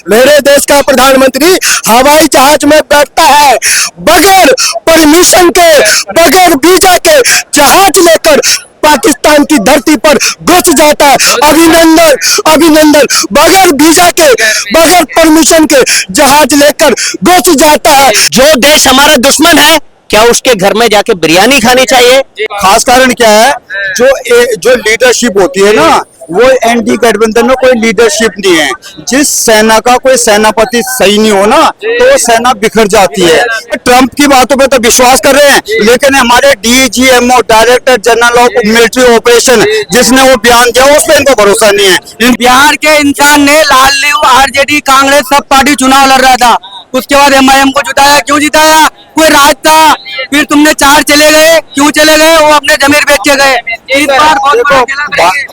मेरे देश का प्रधानमंत्री हवाई जहाज में बैठता है, बगैर परमिशन के, बगैर वीजा के जहाज लेकर पाकिस्तान की धरती पर घुस जाता है। अभिनंदन अभिनंदन, बगैर वीजा के, बगैर परमिशन के जहाज लेकर घुस जाता है। जो देश हमारा दुश्मन है, क्या उसके घर में जाके बिरयानी खानी चाहिए? खास कारण क्या है, जो लीडरशिप होती है ना, वो एनडी गठबंधन में कोई लीडरशिप नहीं है। जिस सेना का कोई सेनापति सही नहीं हो ना, तो वो सेना बिखर जाती है। ट्रंप की बातों पे तो विश्वास कर रहे हैं, लेकिन हमारे DGMO, director general of military operation, जिसने वो बयान दिया, उस पर इनको भरोसा नहीं है। बिहार के इंसान ने लाल नेहरू, आरजेडी, कांग्रेस सब पार्टी चुनाव लड़ रहा था, उसके बाद एमआईएम को जिताया। क्यों जिताया? कोई राज था। फिर तुमने 4 चले गए, क्यों चले गए? वो अपने जमीर बेच के गए। इस बार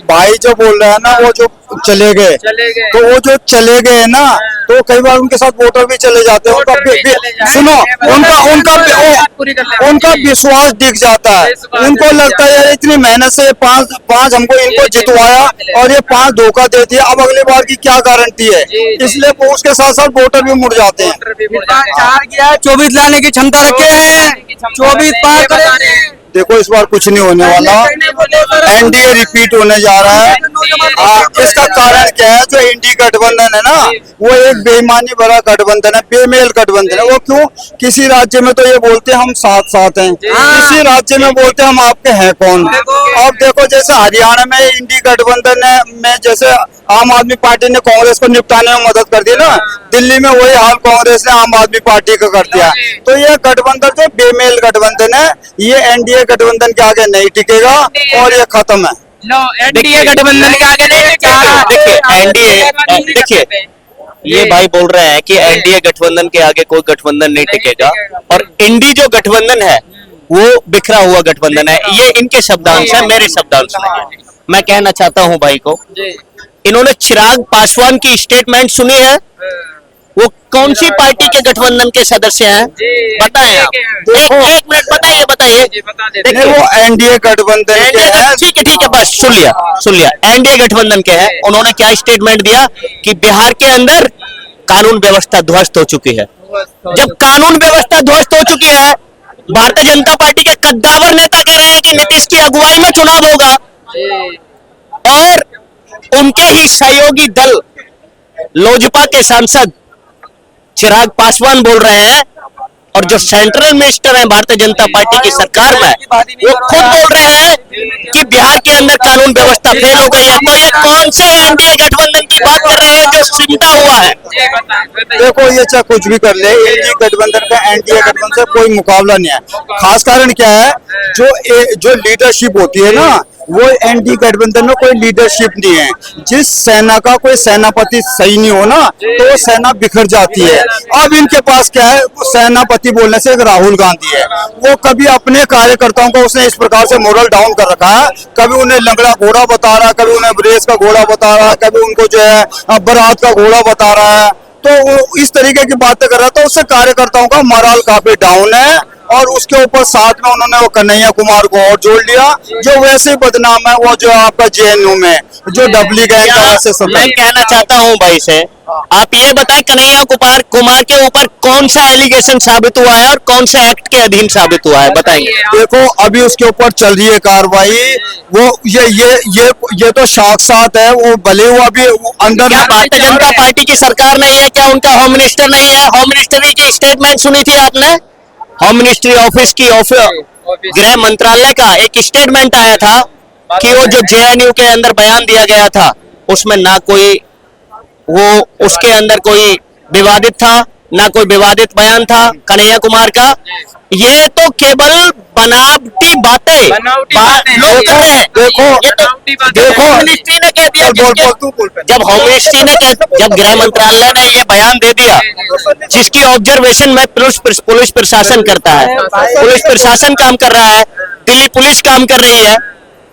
भाई जो बोल रहा है ना, वो जो चले गए, तो वो जो चले गए ना, तो कई बार उनके साथ वोटर भी चले जाते हैं। सुनो, उनका विश्वास दिख जाता है। उनको लगता है यार इतनी मेहनत से पांच हमको इनको जितवाया और ये 5 धोखा दे दिया, अब अगली बार की क्या गारंटी है? इसलिए वो उसके साथ साथ वोटर भी मुड़ जाते हैं। 4 गया, 24 लाने की क्षमता रखे हैं, 24 पार करेंगे। देखो इस बार कुछ नहीं होने वाला, एनडीए रिपीट होने जा रहा है। इसका कारण क्या है? जो इंडी गठबंधन है ना, वो एक बेईमानी भरा गठबंधन है, बेमेल गठबंधन है। वो क्यों? किसी राज्य में तो ये बोलते हैं हम साथ साथ हैं, किसी राज्य में बोलते हैं हम आपके हैं कौन। अब देखो जैसे हरियाणा में इंडी गठबंधन में जैसे आम आदमी पार्टी ने कांग्रेस को निपटाने में मदद कर दी ना, दिल्ली में वही हाल कांग्रेस ने आम आदमी पार्टी का कर दिया। तो ये गठबंधन जो बेमेल गठबंधन है, ये एनडीए गठबंधन के आगे नहीं टिकेगा और ये खत्म है। एनडीए गठबंधन के आगे नहीं टिकेगा। देखिए एनडीए, देखिए ये भाई बोल रहे हैं कि एनडीए गठबंधन के आगे कोई गठबंधन नहीं टिकेगा, और इंडी जो गठबंधन है वो बिखरा हुआ गठबंधन है। ये इनके शब्दांश है, मेरे शब्दांश नहीं है। मैं कहना चाहता हूं भाई को, इन्होंने चिराग पासवान की स्टेटमेंट सुनी है? वो कौन सी पार्टी के गठबंधन के सदस्य हैं? बताएं आप। एक मिनट, बताइए। देखिए वो एनडीए गठबंधन के हैं। ठीक है, बस सुन लिया। एनडीए गठबंधन के हैं। उन्होंने क्या स्टेटमेंट दिया कि बिहार के अंदर कानून व्यवस्था ध्वस्त हो चुकी है। जब कानून व्यवस्था ध्वस्त हो चुकी है, भारतीय जनता पार्टी के कद्दावर नेता कह रहे हैं कि नीतीश की अगुवाई में चुनाव होगा, और उनके ही सहयोगी दल लोजपा के सांसद चिराग पासवान बोल रहे हैं, और जो सेंट्रल मिनिस्टर हैं भारतीय जनता पार्टी की सरकार में, वो खुद बोल रहे हैं कि बिहार के अंदर कानून व्यवस्था फेल हो गई है। तो ये कौन से एनडीए गठबंधन की बात कर रहे हैं जो सिमटा हुआ है? देखो ये चाहे कुछ भी कर ले, एनडीए गठबंधन का एनडीए गठबंधन से कोई मुकाबला नहीं है। खास कारण क्या है? जो लीडरशिप होती है ना, वो एनडीए गठबंधन में कोई लीडरशिप नहीं है। जिस सेना का कोई सेनापति सही नहीं हो ना, तो वो सेना बिखर जाती है। अब इनके पास क्या है? सेनापति बोलने से एक राहुल गांधी है, वो कभी अपने कार्यकर्ताओं को उसने इस प्रकार से मोरल डाउन कर रखा है। कभी उन्हें लंगड़ा घोड़ा बता रहा है, कभी उन्हें ब्रेस का घोड़ा बता रहा है, कभी उनको जो है बारात का घोड़ा बता रहा है। तो वो इस तरीके की बातें कर रहा है, तो उससे कार्यकर्ताओं का मोरल काफी डाउन है। और उसके ऊपर साथ में उन्होंने वो कन्हैया कुमार को और जोड़ लिया, जो वैसे ही बदनाम है, वो जो आपका जेएनयू में जो डबली गैंग का वैसे सब। मैं कहना चाहता हूं भाई से, आप ये बताएं कन्हैया कुमार के ऊपर कौन सा एलिगेशन साबित हुआ है और कौन से एक्ट के अधीन साबित हुआ है, बताएंगे? देखो अभी उसके ऊपर चल रही है कार्रवाई। वो ये तो साक्षात है, वो भले वो अभी अंदर। भारतीय जनता पार्टी की सरकार नहीं है क्या? उनका होम मिनिस्टर नहीं है? होम मिनिस्ट्री की स्टेटमेंट सुनी थी आपने? होम मिनिस्ट्री ऑफिस की गृह मंत्रालय का एक स्टेटमेंट आया था कि वो जो जेएनयू के अंदर बयान दिया गया था, उसमें ना कोई उसके अंदर कोई विवादित था, ना कोई विवादित बयान था कन्हैया कुमार का। ये तो केवल बनावटी बातें लोग कर रहे हैं। देखो मिनिस्ट्री ने कह दिया, जब होम मिनिस्ट्री ने जब गृह मंत्रालय ने ये बयान दे दिया, जिसकी ऑब्जर्वेशन में पुलिस प्रशासन करता है, पुलिस प्रशासन काम कर रहा है, दिल्ली पुलिस काम कर रही है,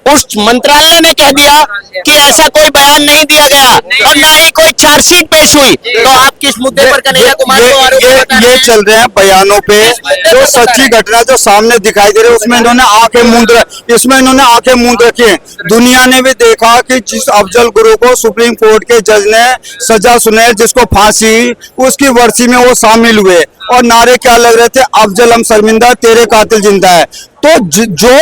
उस मंत्रालय ने कह दिया कि ऐसा कोई बयान नहीं दिया गया और ना ही कोई चार्जशीट पेश हुई। तो आप किस मुद्दे पर कन्हैया कुमार को आरोप लगा रहे ये हैं? चल रहे हैं बयानों पे, जो सच्ची घटना जो सामने दिखाई दे रही है उसमें इन्होंने आंखें मूंद रखी हैं। दुनिया ने भी देखा कि जिस अफजल गुरु को सुप्रीम कोर्ट के जज ने सजा सुनाई, जिसको फांसी, उसकी वर्सी में वो शामिल हुए और नारे क्या लग रहे थे, अफजल हम शर्मिंदा, तेरे कातिल जिंदा है। तो जो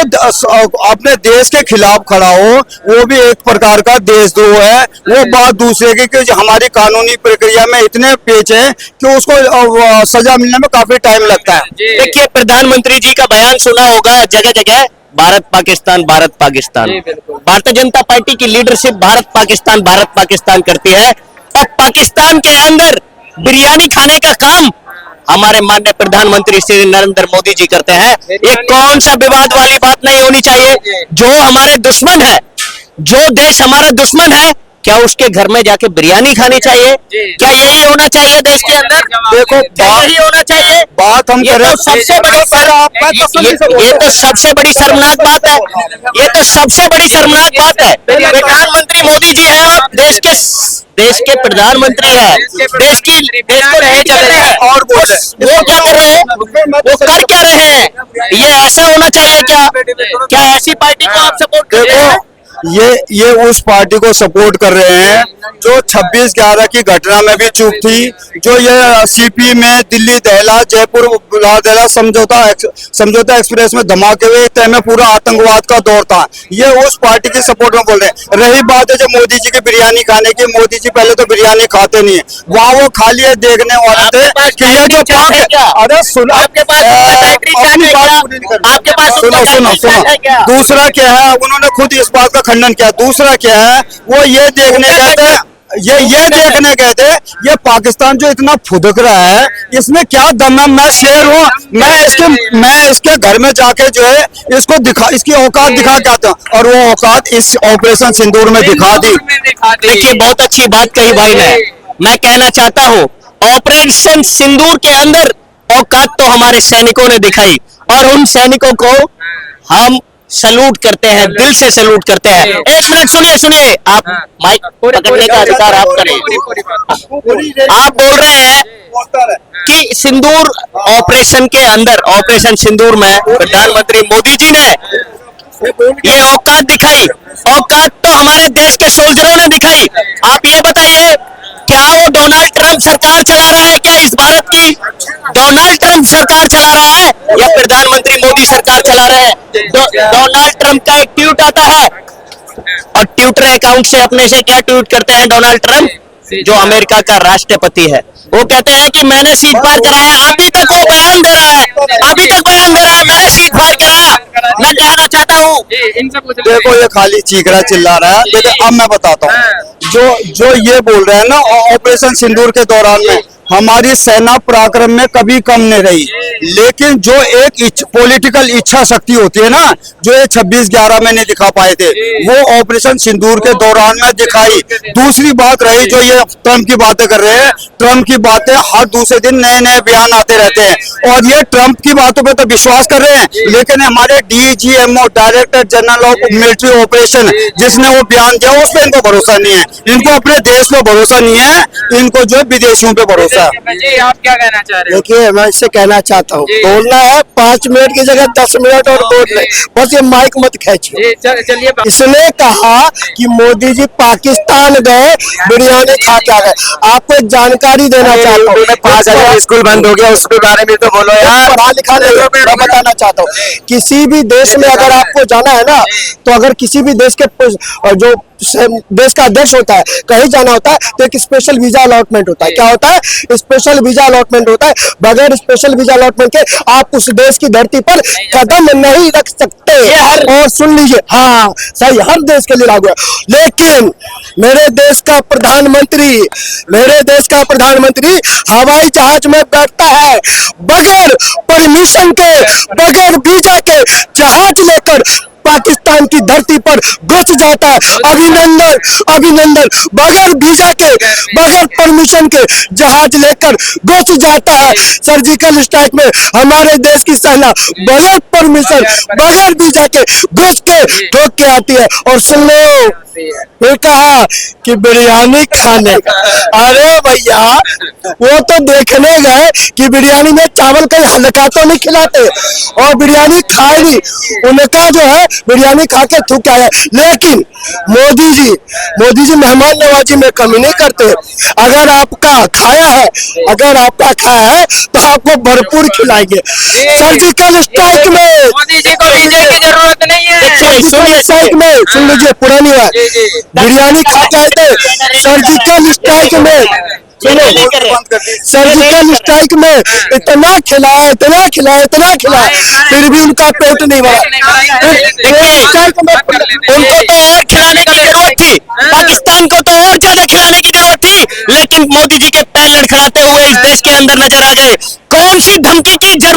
अपने देश के खिलाफ खड़ा हो वो भी एक प्रकार का देशद्रोह है। वो बात दूसरे की कि हमारी कानूनी प्रक्रिया में इतने पेच है कि उसको सजा मिलने में काफी टाइम लगता है। देखिए, प्रधानमंत्री जी का बयान सुना होगा जगह जगह, भारत पाकिस्तान भारतीय जनता पार्टी की लीडरशिप भारत पाकिस्तान करती है और पाकिस्तान के अंदर बिरयानी खाने का काम हमारे माननीय प्रधानमंत्री श्री नरेंद्र मोदी जी करते हैं। ये कौन सा विवाद वाली बात नहीं होनी चाहिए। जो हमारे दुश्मन है, जो देश हमारा दुश्मन है, क्या उसके घर में जाके बिरयानी खानी चाहिए? क्या यही होना चाहिए देश के अंदर? देखो, क्या यही होना चाहिए? बात हम ये कर रहे तो सबसे बड़ी ये तो सबसे बड़ी शर्मनाक बात है। ये तो सबसे बड़ी शर्मनाक बात है। प्रधानमंत्री मोदी जी है और देश के प्रधानमंत्री है, देश को रहे चल रहे हैं और वो क्या कर रहे हैं, वो कर क्या रहे हैं? ये ऐसा होना चाहिए क्या ऐसी पार्टी को आप सपोर्ट कर रहे हैं? ये उस पार्टी को सपोर्ट कर रहे हैं जो 26/11 की घटना में भी चूक थी, जो ये सीपी में दिल्ली दहला जयपुर दहला समझौता एक्सप्रेस में धमाके हुए तय में पूरा आतंकवाद का दौर था। ये उस पार्टी की सपोर्ट में बोल रहे हैं। रही बात है जो मोदी जी की बिरयानी खाने की, मोदी जी पहले तो बिरयानी खाते नहीं है, वहाँ वो खाली है देखने वाले थे कि ये जो अरे सुनो, आपके पास सुनो। दूसरा क्या है, उन्होंने खुद इस बात का खंडन किया। दूसरा क्या है, वो ये देखने गए थे, ये पाकिस्तान जो इतना फुदक रहा है इसमें क्या दम है। मैं शेर हूँ, मैं इसके घर में जाके जो है इसकी औकात दिखा के आता हूँ और वो औकात इस ऑपरेशन सिंदूर में दिखा दी। देखिए, बहुत अच्छी बात कही भाई ने। मैं कहना चाहता हूँ, ऑपरेशन सिंदूर के अंदर औकात तो हमारे सैनिकों ने दिखाई और उन सैनिकों को हम सलूट करते हैं, दिल से सलूट करते हैं। एक मिनट सुनिए, आप माइक पकड़ने का अधिकार आप करें। आप बोल रहे हैं कि सिंदूर ऑपरेशन के अंदर, ऑपरेशन सिंदूर में प्रधानमंत्री मोदी जी ने ये औकात दिखाई। औकात तो हमारे देश के सोल्जरों ने दिखाई। आप ये बताइए, क्या वो डोनाल्ड ट्रंप सरकार चला रहा है? क्या इस भारत की डोनाल्ड ट्रंप सरकार चला रहा है या प्रधानमंत्री मोदी सरकार चला रहे हैं? डोनाल्ड ट्रंप का एक ट्वीट आता है और ट्विटर अकाउंट से अपने से क्या ट्वीट करते हैं डोनाल्ड ट्रंप, जो अमेरिका का राष्ट्रपति है। वो कहते हैं कि मैंने सीट पार कराया। अभी तक वो बयान दे रहा है, मैंने सीट पार कराया। मैं कहना चाहता हूँ, देखो ये खाली चीखरा चिल्ला रहा है, लेकिन अब मैं बताता हूँ जो ये बोल रहे हैं ना, ऑपरेशन सिंदूर के दौरान में हमारी सेना पराक्रम में कभी कम नहीं रही, लेकिन जो एक पॉलिटिकल इच्छा शक्ति होती है ना, जो ये 26/11 में नहीं दिखा पाए थे, वो ऑपरेशन सिंदूर के दौरान में दिखाई। दूसरी बात रही जो ये ट्रंप की बातें कर रहे हैं, ट्रंप की बातें हर दूसरे दिन नए नए बयान आते रहते हैं और ये ट्रंप की बातों पे तो विश्वास कर रहे हैं, लेकिन हमारे DGMO director general of military operation जिसने वो बयान दिया उस पर इनको भरोसा नहीं है। इनको अपने देश पे भरोसा नहीं है, इनको जो विदेशियों पे भरोसा। जी, आप क्या कहना चाह रहे हैं? देखिए, मैं इससे कहना चाहता हूँ, बोलना है 5 मिनट की जगह 10 मिनट और बोल ले, बस ये माइक मत खींचिए। चलिए, इसने कहा कि मोदी जी पाकिस्तान गए, बिरयानी खा के आ गए। आपको एक जानकारी देना चाहता हूँ, 5,000 स्कूल बंद हो गया, उसके बारे में तो बोलो यार। पढ़ा लिखा नहीं है, मैं बताना चाहता हूँ, किसी भी देश में अगर आपको जाना है ना, तो अगर किसी भी देश के जो देश का अध्यक्ष होता है, कहीं जाना होता है तो एक स्पेशल वीजा अलॉटमेंट होता है। क्या होता है? स्पेशल वीजा अलॉटमेंट होता है। बगैर स्पेशल वीजा अलॉटमेंट के आप उस देश की धरती पर कदम नहीं रख सकते। और सुन लीजिए, हाँ सही, हर देश के लिए लागू है। लेकिन मेरे देश का प्रधानमंत्री हवाई जहाज में बैठता है, बगैर परमिशन के, बगैर वीजा के जहाज लेकर पाकिस्तान की धरती पर घुस जाता है। अभिनंदन अभिनंदन, बगैर वीजा के, बगैर परमिशन के जहाज लेकर घुस जाता है। सर्जिकल स्ट्राइक में हमारे देश की सेना बगैर परमिशन, बगैर वीजा के घुस के ठोक के आती है। और सुन लो, फिर कहा कि बिरयानी खाने का। अरे भैया, वो तो देखने गए कि बिरयानी में चावल का हल्का तो नहीं खिलाते, और बिरयानी खाएगी, उनका जो है बिरयानी खा के थूक आया। लेकिन मोदी जी मेहमान नवाजी में कमी नहीं करते। अगर आपका खाया है, तो आपको भरपूर खिलाएंगे। सर्जिकल स्ट्राइक में, मोदी जी को वीजे की जरूरत नहीं है। सर्जिकल स्ट्राइक में, सुन लीजिए, पुरानी बात, बिरयानी खा के आए थे। सर्जिकल स्ट्राइक में, सुनो, सर्जिकल स्ट्राइक में इतना खिलाया, फिर भी उनका पेट नहीं भरा। उनको तो और खिलाने की जरूरत थी, पाकिस्तान को तो और ज्यादा खिलाने की जरूरत थी, लेकिन मोदी जी के पैर लड़खड़ाते हुए इस देश के अंदर नजर आ गए। कौन सी धमकी की जरूरत